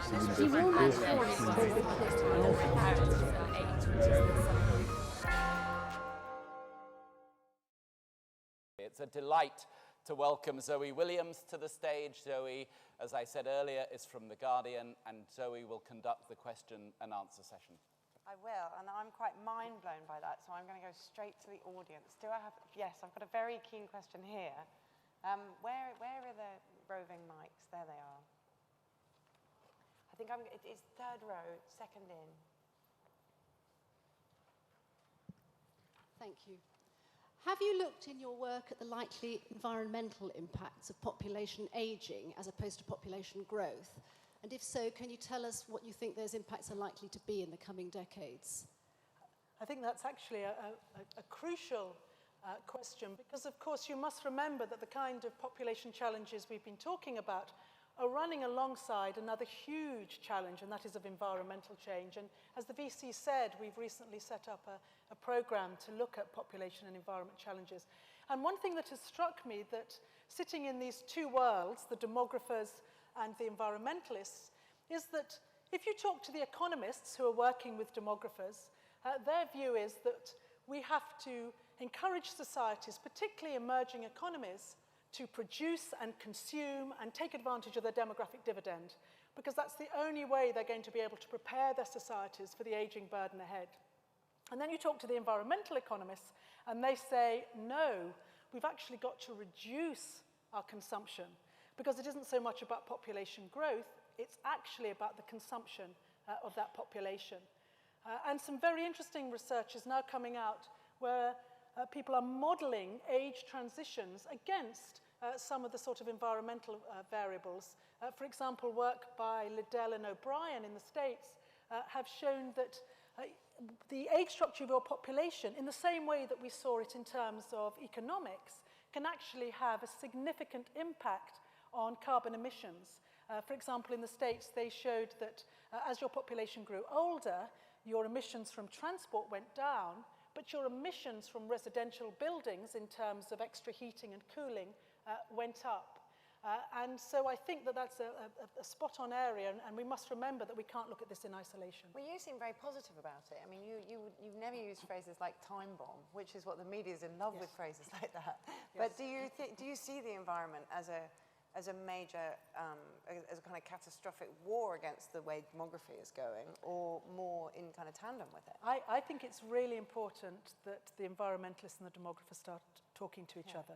He will not It's a delight to welcome Zoe Williams to the stage. Zoe, as I said earlier, is from The Guardian, and Zoe will conduct the question and answer session. I will, and I'm quite mind-blown by that, so I'm going to go straight to the audience. Do I have... Yes, I've got a very keen question here. Where are the roving mics? There they are. I think it's third row, second in. Thank you. Have you looked in your work at the likely environmental impacts of population ageing as opposed to population growth? And if so, can you tell us what you think those impacts are likely to be in the coming decades? I think that's actually a crucial question because, of course, you must remember that the kind of population challenges we've been talking about are running alongside another huge challenge, and that is of environmental change. And as the VC said, we've recently set up a program to look at population and environment challenges. And one thing that has struck me that sitting in these two worlds, the demographers and the environmentalists, is that if you talk to the economists who are working with demographers, their view is that we have to encourage societies, particularly emerging economies, to produce and consume and take advantage of their demographic dividend, because that's the only way they're going to be able to prepare their societies for the aging burden ahead. And then you talk to the environmental economists, and they say, no, we've actually got to reduce our consumption, because it isn't so much about population growth, it's actually about the consumption of that population. And some very interesting research is now coming out where people are modeling age transitions against some of the sort of environmental variables. For example, work by Liddell and O'Brien in the States have shown that the age structure of your population, in the same way that we saw it in terms of economics, can actually have a significant impact on carbon emissions. For example, in the States, they showed that as your population grew older, your emissions from transport went down, but your emissions from residential buildings in terms of extra heating and cooling went up. And so I think that that's a spot-on area, and we must remember that we can't look at this in isolation. Well, you seem very positive about it. I mean, you've never used phrases like time bomb, which is what the media is in love with, phrases like that. Yes. But do you see the environment as a major, as a kind of catastrophic war against the way demography is going, or more in kind of tandem with it? I think it's really important that the environmentalists and the demographers start talking to each other.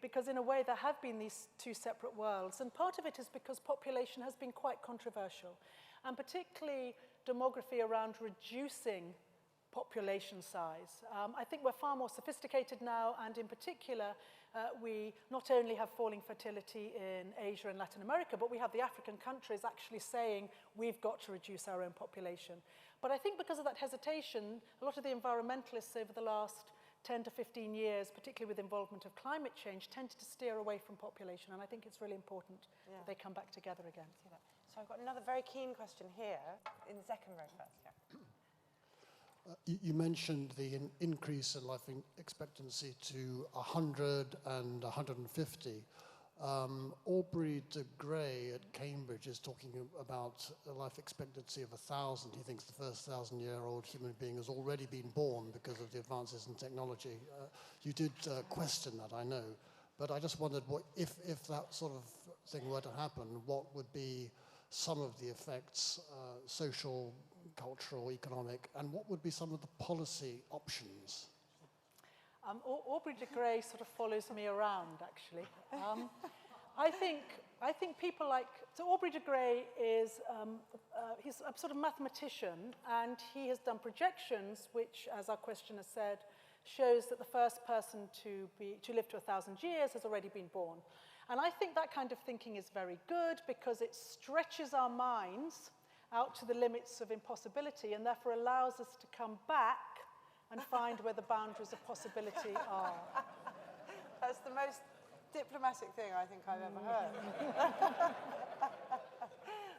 Because in a way there have been these two separate worlds, and part of it is because population has been quite controversial, and particularly demography around reducing population size. I think we're far more sophisticated now, and in particular, we not only have falling fertility in Asia and Latin America, but we have the African countries actually saying we've got to reduce our own population. But I think because of that hesitation, a lot of the environmentalists over the last 10 to 15 years, particularly with involvement of climate change, tended to steer away from population, and I think it's really important that they come back together again. So I've got another very keen question here, in the second row first. You mentioned the increase in life expectancy to 100 and 150. Aubrey de Grey at Cambridge is talking about a life expectancy of 1,000. He thinks the first 1,000-year-old human being has already been born because of the advances in technology. You did question that, I know, but I just wondered if that sort of thing were to happen, what would be some of the effects, social, cultural, economic, and what would be some of the policy options? Aubrey de Grey sort of follows me around, actually. I think people like... So Aubrey de Grey is he's a sort of mathematician, and he has done projections which, as our questioner said, shows that the first person to live to 1,000 years has already been born. And I think that kind of thinking is very good because it stretches our minds out to the limits of impossibility and therefore allows us to come back and find where the boundaries of possibility are. That's the most diplomatic thing I think I've ever heard.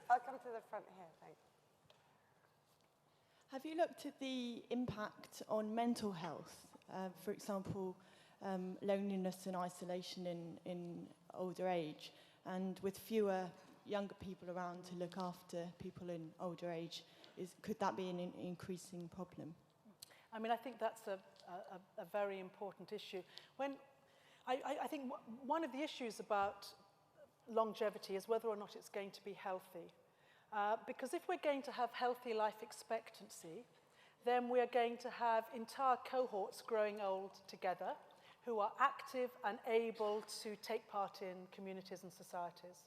I'll come to the front here, thanks. Have you looked at the impact on mental health? For example, loneliness and isolation in older age, and with fewer younger people around to look after people in older age, could that be an increasing problem? I mean, I think that's a very important issue. I think one of the issues about longevity is whether or not it's going to be healthy. Because if we're going to have healthy life expectancy, then we're going to have entire cohorts growing old together who are active and able to take part in communities and societies.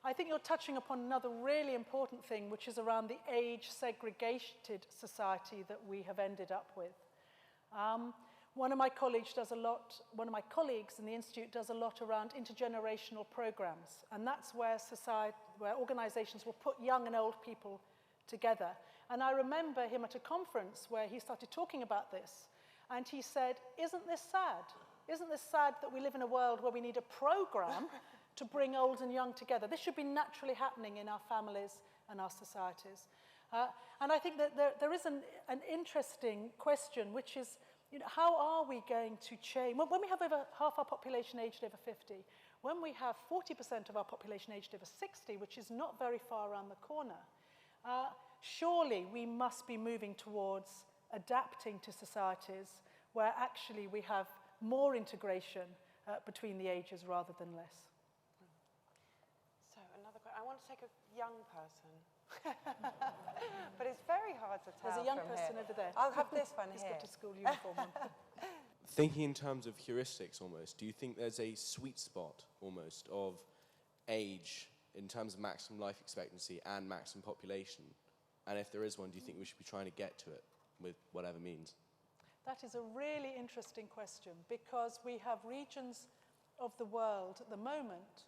I think you're touching upon another really important thing, which is around the age-segregated society that we have ended up with. One of my colleagues in the Institute does a lot around intergenerational programs, and that's where organizations will put young and old people together. And I remember him at a conference where he started talking about this, and he said, isn't this sad? Isn't this sad that we live in a world where we need a program to bring old and young together? This should be naturally happening in our families and our societies. And I think that there is an interesting question, which is, how are we going to change? When we have over half our population aged over 50, when we have 40% of our population aged over 60, which is not very far around the corner, surely we must be moving towards adapting to societies where actually we have more integration between the ages rather than less. So another question. I want to take a young person. But it's very hard to tell. There's a young from person here. over there. I'll have this one He's here. got a school uniform on. Thinking in terms of heuristics almost, do you think there's a sweet spot almost of age in terms of maximum life expectancy and maximum population? And if there is one, do you think we should be trying to get to it with whatever means? That is a really interesting question, because we have regions of the world at the moment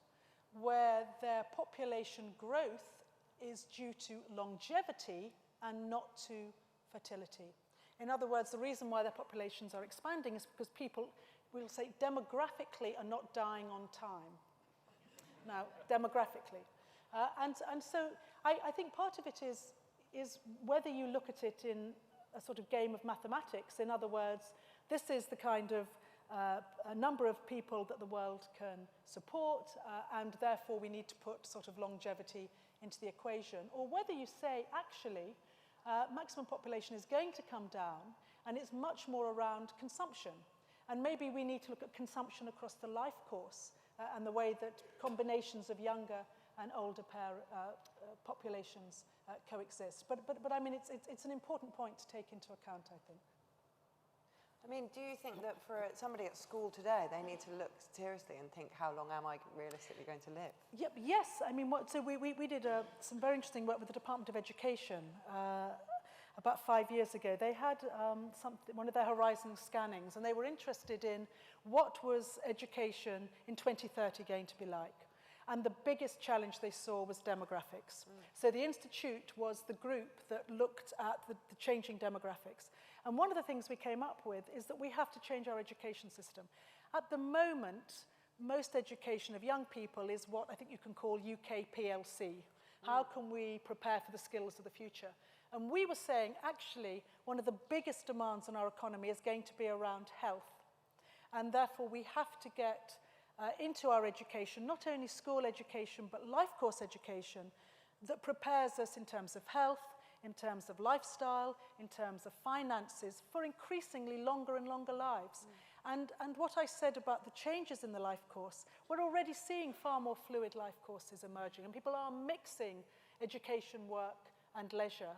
where their population growth is due to longevity and not to fertility. In other words, the reason why their populations are expanding is because people, we'll say, demographically are not dying on time. Now, demographically. And so I think part of it is whether you look at it in a sort of game of mathematics. In other words, this is the kind of a number of people that the world can support, and therefore we need to put sort of longevity into the equation. Or whether you say, actually, maximum population is going to come down, and it's much more around consumption. And maybe we need to look at consumption across the life course and the way that combinations of younger and older populations coexist. But I mean, it's an important point to take into account, I think. I mean, do you think that for somebody at school today, they need to look seriously and think, how long am I realistically going to live? Yep, yes. I mean, so we did some very interesting work with the Department of Education about 5 years ago. They had one of their horizon scannings, and they were interested in what was education in 2030 going to be like. And the biggest challenge they saw was demographics. So the Institute was the group that looked at the changing demographics. And one of the things we came up with is that we have to change our education system. At the moment, most education of young people is what I think you can call UK PLC. How can we prepare for the skills of the future? And we were saying, actually, one of the biggest demands on our economy is going to be around health. And therefore, we have to get into our education, not only school education, but life course education that prepares us in terms of health, in terms of lifestyle, in terms of finances, for increasingly longer and longer lives. And what I said about the changes in the life course, we're already seeing far more fluid life courses emerging, and people are mixing education, work, and leisure.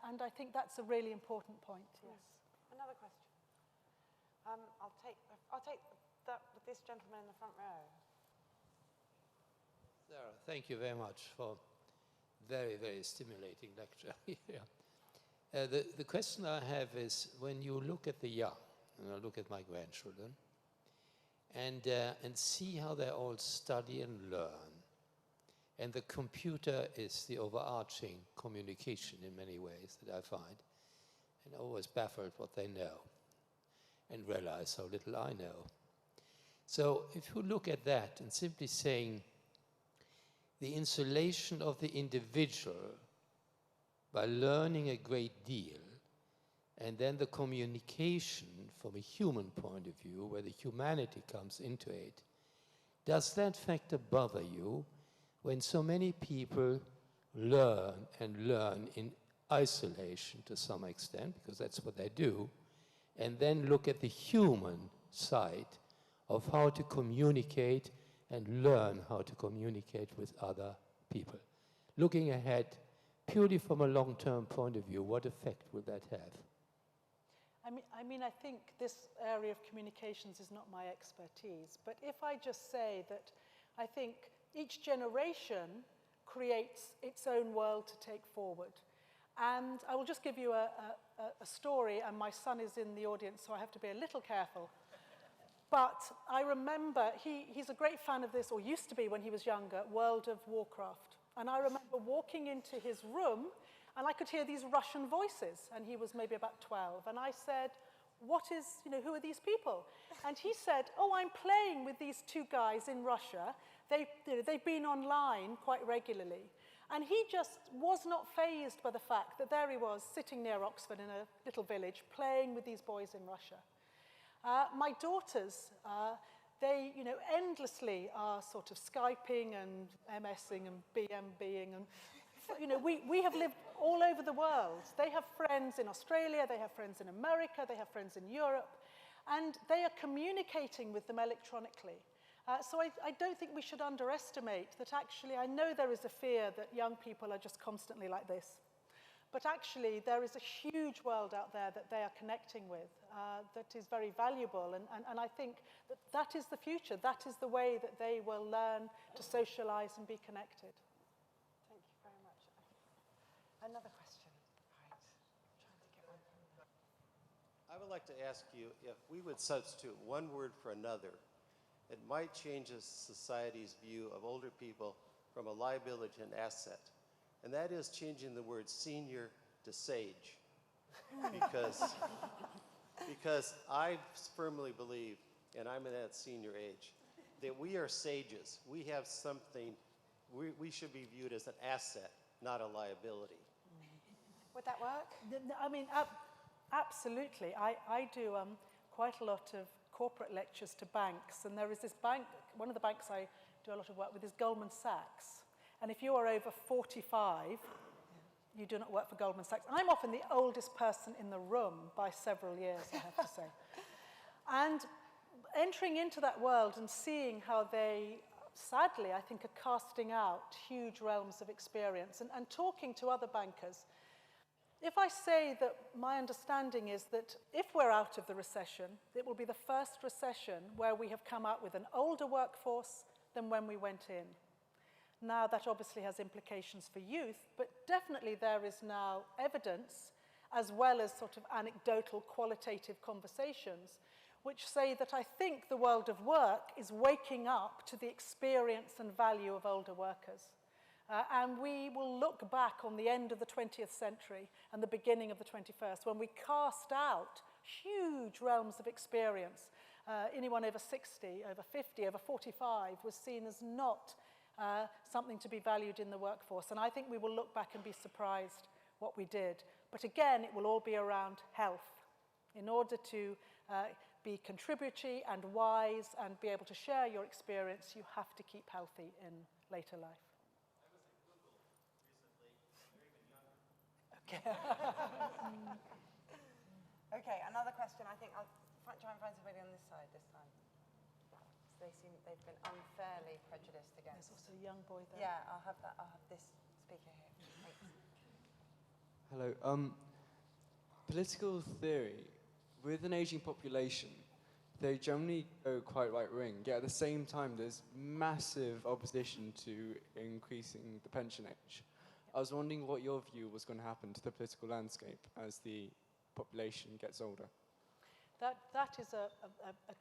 And I think that's a really important point, yes. Another question. I'll take this gentleman in the front row. Sarah, thank you very much for very, very stimulating lecture. The question I have is, when you look at the young, and I look at my grandchildren, and see how they all study and learn, and the computer is the overarching communication in many ways that I find, and always baffled what they know, and realize how little I know. So if you look at that and simply saying the insulation of the individual by learning a great deal, and then the communication from a human point of view, where the humanity comes into it, does that factor bother you when so many people learn in isolation to some extent, because that's what they do, and then look at the human side of how to communicate and learn how to communicate with other people. Looking ahead, purely from a long-term point of view, what effect will that have? I think this area of communications is not my expertise, but if I just say that I think each generation creates its own world to take forward. And I will just give you a story, and my son is in the audience, so I have to be a little careful. But I remember, he's a great fan of this, or used to be when he was younger, World of Warcraft. And I remember walking into his room, and I could hear these Russian voices, and he was maybe about 12. And I said, who are these people? And he said, oh, I'm playing with these two guys in Russia. They've been online quite regularly. And he just was not fazed by the fact that there he was, sitting near Oxford in a little village, playing with these boys in Russia. My daughters, they, endlessly are sort of Skyping and MSing and BMBing. And, we have lived all over the world. They have friends in Australia, they have friends in America, they have friends in Europe, and they are communicating with them electronically. So I don't think we should underestimate that actually, I know there is a fear that young people are just constantly like this. But actually, there is a huge world out there that they are connecting with that is very valuable. And I think that is the future. That is the way that they will learn to socialize and be connected. Thank you very much. Another question. Right. Trying to get one from there. I would like to ask you if we would substitute one word for another, it might change a society's view of older people from a liability to an asset. And that is changing the word senior to sage. Because I firmly believe, and I'm in that senior age, that we are sages. We have something, we should be viewed as an asset, not a liability. Would that work? Absolutely. I do quite a lot of corporate lectures to banks, and there is this bank, one of the banks I do a lot of work with is Goldman Sachs. And if you are over 45, you do not work for Goldman Sachs. And I'm often the oldest person in the room by several years, I have to say. And entering into that world and seeing how they, sadly, I think, are casting out huge realms of experience and talking to other bankers. If I say that my understanding is that if we're out of the recession, it will be the first recession where we have come out with an older workforce than when we went in. Now, that obviously has implications for youth, but definitely there is now evidence, as well as sort of anecdotal, qualitative conversations, which say that I think the world of work is waking up to the experience and value of older workers. And we will look back on the end of the 20th century and the beginning of the 21st, when we cast out huge realms of experience. Anyone over 60, over 50, over 45 was seen as not something to be valued in the workforce. And I think we will look back and be surprised what we did. But again, it will all be around health. In order to be contributory and wise and be able to share your experience, you have to keep healthy in later life. Okay, another question. I think I'll try and find somebody on this side this time. They seem they've been unfairly prejudiced against. There's also a young boy there. Yeah, I'll have that. I'll have this speaker here. Thanks. Hello. Political theory, with an aging population, they generally go quite right-wing, yet at the same time there's massive opposition to increasing the pension age. I was wondering what your view was going to happen to the political landscape as the population gets older. That is a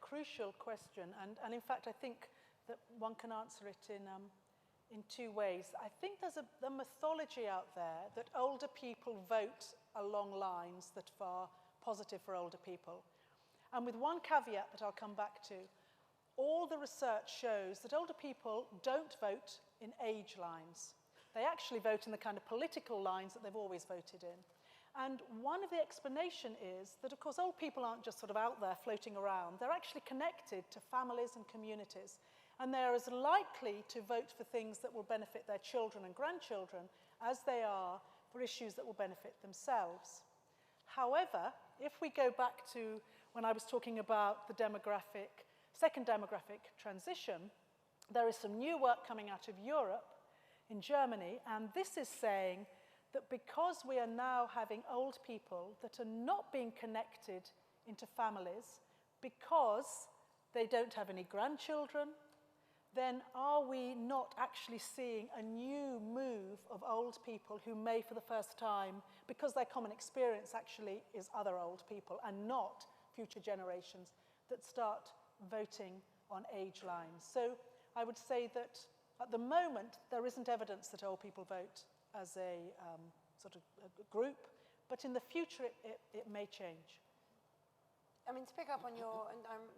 crucial question, and in fact I think that one can answer it in two ways. I think there's a mythology out there that older people vote along lines that are positive for older people. And with one caveat that I'll come back to, all the research shows that older people don't vote in age lines. They actually vote in the kind of political lines that they've always voted in. And one of the explanation is that, of course, old people aren't just sort of out there floating around. They're actually connected to families and communities. And they are as likely to vote for things that will benefit their children and grandchildren as they are for issues that will benefit themselves. However, if we go back to when I was talking about the second demographic transition, there is some new work coming out of Europe, in Germany, and this is saying that because we are now having old people that are not being connected into families because they don't have any grandchildren, then are we not actually seeing a new move of old people who may for the first time, because their common experience actually is other old people and not future generations, that start voting on age lines? So I would say that at the moment, there isn't evidence that old people vote as a sort of a group, but in the future, it may change. I mean, to pick up on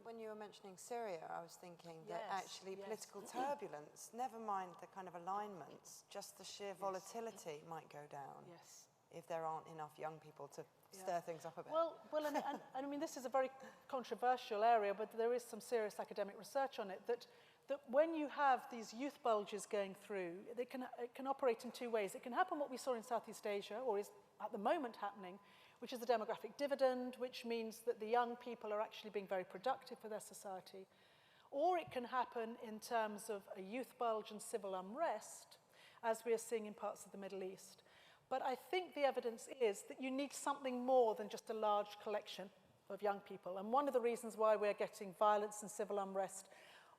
when you were mentioning Syria, I was thinking that actually political turbulence, never mind the kind of alignments, just the sheer volatility might go down. Yes. If there aren't enough young people to stir things up a bit. Well, and I mean, this is a very controversial area, but there is some serious academic research on it, that when you have these youth bulges going through, it can operate in two ways. It can happen what we saw in Southeast Asia, or is at the moment happening, which is the demographic dividend, which means that the young people are actually being very productive for their society. Or it can happen in terms of a youth bulge and civil unrest, as we are seeing in parts of the Middle East. But I think the evidence is that you need something more than just a large collection of young people. And one of the reasons why we're getting violence and civil unrest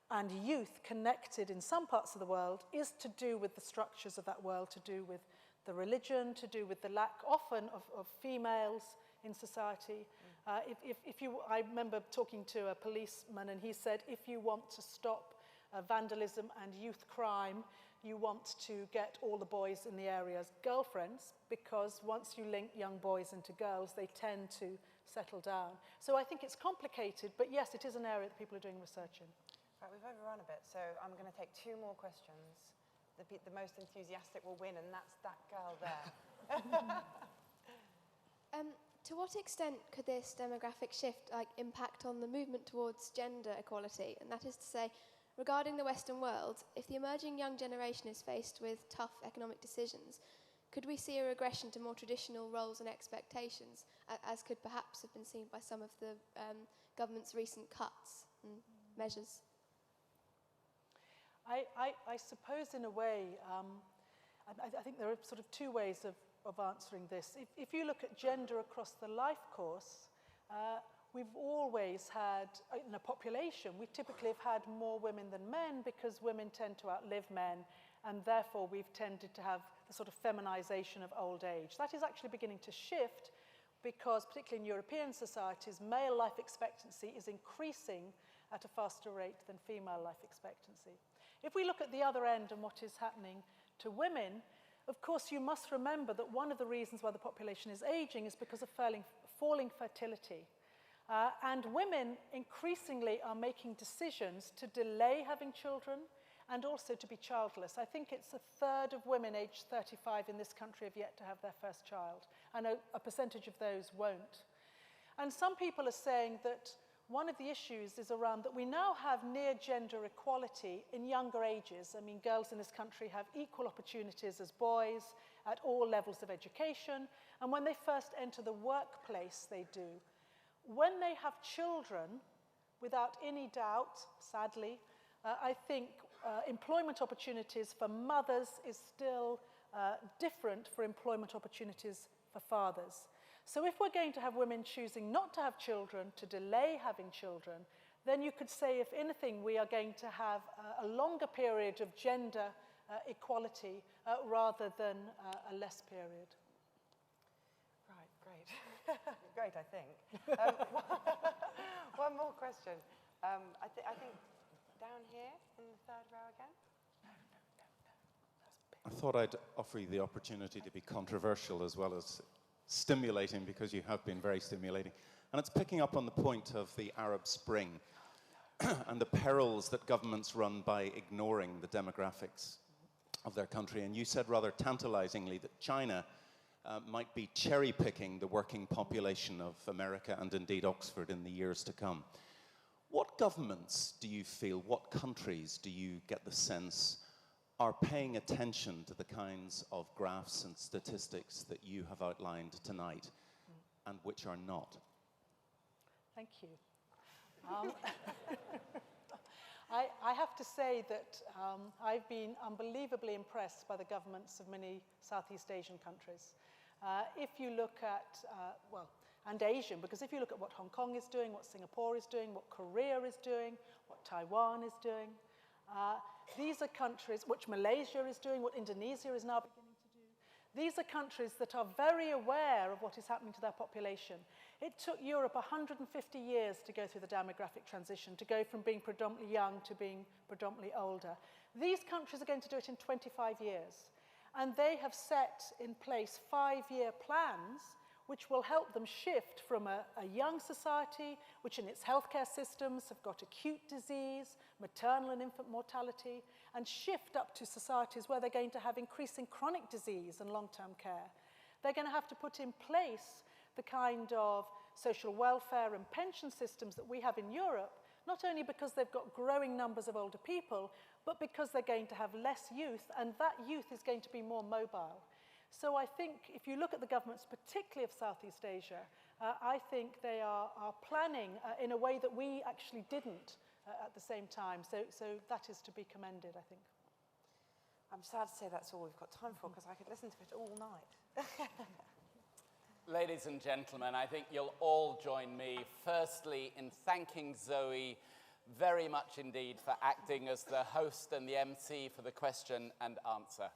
and youth connected in some parts of the world is to do with the structures of that world, to do with the religion, to do with the lack often of females in society. I remember talking to a policeman, and he said, if you want to stop vandalism and youth crime, you want to get all the boys in the area as girlfriends, because once you link young boys into girls, they tend to settle down. So I think it's complicated, but yes, it is an area that people are doing research in. Right, we've overrun a bit, so I'm going to take two more questions. The most enthusiastic will win, and that's that girl there. To what extent could this demographic shift impact on the movement towards gender equality? And that is to say, regarding the Western world, if the emerging young generation is faced with tough economic decisions, could we see a regression to more traditional roles and expectations, as could perhaps have been seen by some of the government's recent cuts and measures? I suppose in a way, I think there are sort of two ways of answering this. If you look at gender across the life course, we've always had, in a population, we typically have had more women than men because women tend to outlive men, and therefore we've tended to have the sort of feminization of old age. That is actually beginning to shift because, particularly in European societies, male life expectancy is increasing at a faster rate than female life expectancy. If we look at the other end and what is happening to women, of course you must remember that one of the reasons why the population is aging is because of falling fertility. And women increasingly are making decisions to delay having children and also to be childless. I think it's a third of women aged 35 in this country have yet to have their first child, and a percentage of those won't. And some people are saying that one of the issues is around that we now have near gender equality in younger ages. I mean, girls in this country have equal opportunities as boys at all levels of education, and when they first enter the workplace, they do. When they have children, without any doubt, sadly, I think employment opportunities for mothers is still different for employment opportunities for fathers. So if we're going to have women choosing not to have children, to delay having children, then you could say, if anything, we are going to have a longer period of gender equality rather than a less period. Right, great. Great, I think. One more question. I think down here in the third row again. I thought I'd offer you the opportunity to be controversial as well as stimulating, because you have been very stimulating. And it's picking up on the point of the Arab Spring and the perils that governments run by ignoring the demographics of their country. And you said rather tantalizingly that China might be cherry-picking the working population of America and indeed Oxford in the years to come. What governments do you feel, what countries do you get the sense are paying attention to the kinds of graphs and statistics that you have outlined tonight, and which are not? Thank you. I have to say that I've been unbelievably impressed by the governments of many Southeast Asian countries. If you look at, and Asian, because if you look at what Hong Kong is doing, what Singapore is doing, what Korea is doing, what Taiwan is doing, these are countries, which Malaysia is doing, what Indonesia is now beginning to do. These are countries that are very aware of what is happening to their population. It took Europe 150 years to go through the demographic transition, to go from being predominantly young to being predominantly older. These countries are going to do it in 25 years. And they have set in place 5-year plans which will help them shift from a young society, which in its healthcare systems have got acute disease, maternal and infant mortality, and shift up to societies where they're going to have increasing chronic disease and long-term care. They're going to have to put in place the kind of social welfare and pension systems that we have in Europe, not only because they've got growing numbers of older people, but because they're going to have less youth, and that youth is going to be more mobile. So I think if you look at the governments, particularly of Southeast Asia, I think they are planning in a way that we actually didn't at the same time. So that is to be commended, I think. I'm sad to say that's all we've got time for, because I could listen to it all night. Ladies and gentlemen, I think you'll all join me, firstly, in thanking Zoe very much indeed for acting as the host and the MC for the question and answer.